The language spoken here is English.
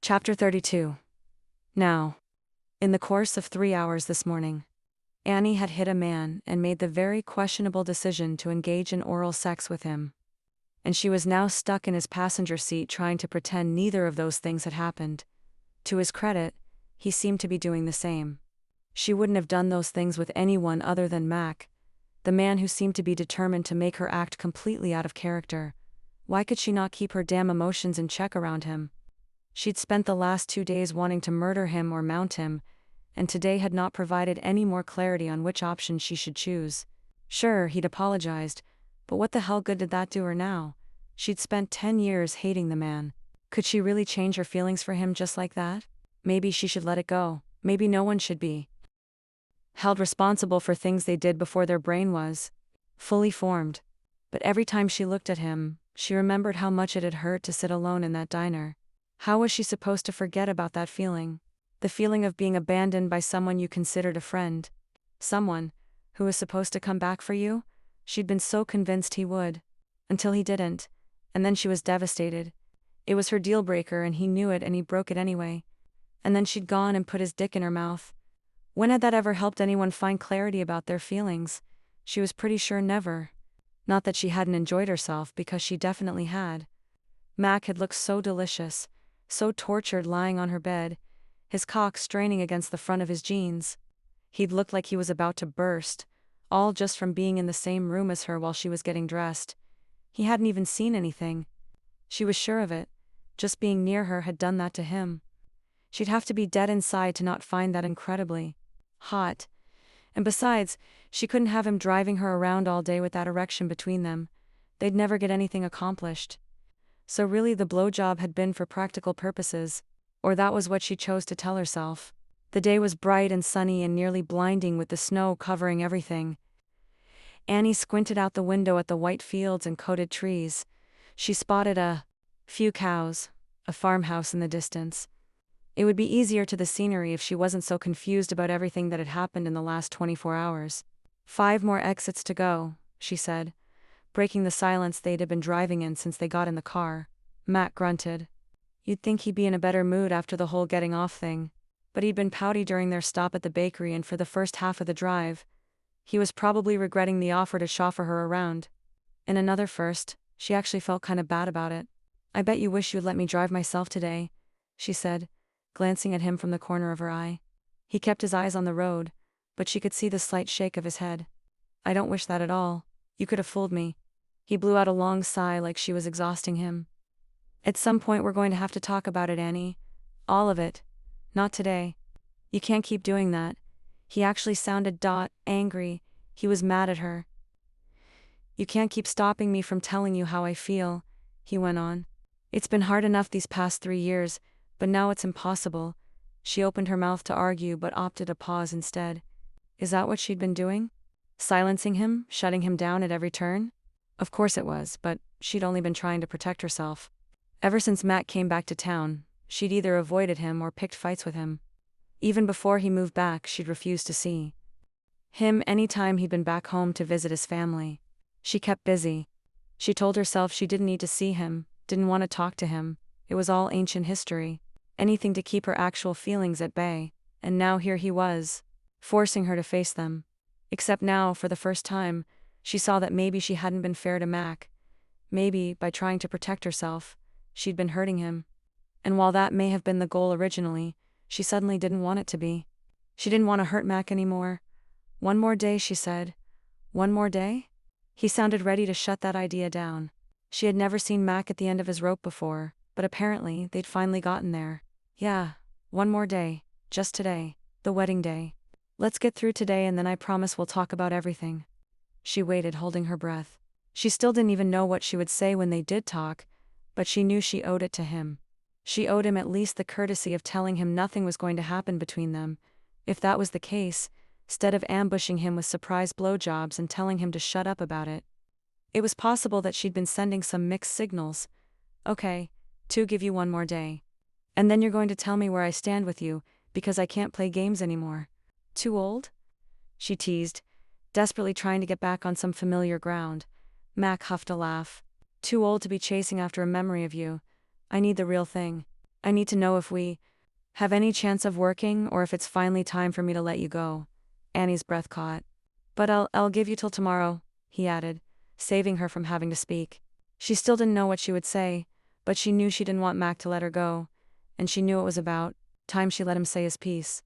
Chapter 32. Now, in the course of 3 hours this morning, Annie had hit a man and made the very questionable decision to engage in oral sex with him. And she was now stuck in his passenger seat trying to pretend neither of those things had happened. To his credit, he seemed to be doing the same. She wouldn't have done those things with anyone other than Mac, the man who seemed to be determined to make her act completely out of character. Why could she not keep her damn emotions in check around him? She'd spent the last 2 days wanting to murder him or mount him, and today had not provided any more clarity on which option she should choose. Sure, he'd apologized, but what the hell good did that do her now? She'd spent 10 years hating the man. Could she really change her feelings for him just like that? Maybe she should let it go. Maybe no one should be held responsible for things they did before their brain was fully formed. But every time she looked at him, she remembered how much it had hurt to sit alone in that diner. How was she supposed to forget about that feeling? The feeling of being abandoned by someone you considered a friend. Someone who was supposed to come back for you? She'd been so convinced he would. Until he didn't. And then she was devastated. It was her deal breaker and he knew it and he broke it anyway. And then she'd gone and put his dick in her mouth. When had that ever helped anyone find clarity about their feelings? She was pretty sure never. Not that she hadn't enjoyed herself, because she definitely had. Mac had looked so delicious, so tortured lying on her bed, his cock straining against the front of his jeans. He'd looked like he was about to burst, all just from being in the same room as her while she was getting dressed. He hadn't even seen anything. She was sure of it. Just being near her had done that to him. She'd have to be dead inside to not find that incredibly hot. And besides, she couldn't have him driving her around all day with that erection between them. They'd never get anything accomplished. So really the blowjob had been for practical purposes, or that was what she chose to tell herself. The day was bright and sunny and nearly blinding with the snow covering everything. Annie squinted out the window at the white fields and coated trees. She spotted a few cows, a farmhouse in the distance. It would be easier to the scenery if she wasn't so confused about everything that had happened in the last 24 hours. 5 more exits to go, she said, breaking the silence they'd been driving in since they got in the car. Matt grunted. You'd think he'd be in a better mood after the whole getting off thing. But he'd been pouty during their stop at the bakery and for the first half of the drive. He was probably regretting the offer to chauffeur her around. In another first, she actually felt kind of bad about it. I bet you wish you'd let me drive myself today, she said, glancing at him from the corner of her eye. He kept his eyes on the road, but she could see the slight shake of his head. I don't wish that at all. You could have fooled me. He blew out a long sigh like she was exhausting him. At some point we're going to have to talk about it, Annie. All of it. Not today. You can't keep doing that. He actually sounded angry. He was mad at her. You can't keep stopping me from telling you how I feel, he went on. It's been hard enough these past 3 years, but now it's impossible. She opened her mouth to argue but opted to pause instead. Is that what she'd been doing? Silencing him, shutting him down at every turn? Of course it was, but she'd only been trying to protect herself. Ever since Matt came back to town, she'd either avoided him or picked fights with him. Even before he moved back, she'd refused to see him any time he'd been back home to visit his family. She kept busy. She told herself she didn't need to see him, didn't want to talk to him. It was all ancient history. Anything to keep her actual feelings at bay. And now here he was, forcing her to face them. Except now, for the first time, she saw that maybe she hadn't been fair to Mac. Maybe, by trying to protect herself, she'd been hurting him. And while that may have been the goal originally, she suddenly didn't want it to be. She didn't want to hurt Mac anymore. One more day, she said. One more day? He sounded ready to shut that idea down. She had never seen Mac at the end of his rope before, but apparently they'd finally gotten there. Yeah, one more day. Just today. The wedding day. Let's get through today and then I promise we'll talk about everything. She waited, holding her breath. She still didn't even know what she would say when they did talk, but she knew she owed it to him. She owed him at least the courtesy of telling him nothing was going to happen between them. If that was the case, instead of ambushing him with surprise blowjobs and telling him to shut up about it. It was possible that she'd been sending some mixed signals. Okay, to give you one more day. And then you're going to tell me where I stand with you, because I can't play games anymore. Too old? She teased, desperately trying to get back on some familiar ground. Mac huffed a laugh. Too old to be chasing after a memory of you. I need the real thing. I need to know if we have any chance of working or if it's finally time for me to let you go. Annie's breath caught. But I'll give you till tomorrow, he added, saving her from having to speak. She still didn't know what she would say, but she knew she didn't want Mac to let her go, and she knew it was about time she let him say his piece.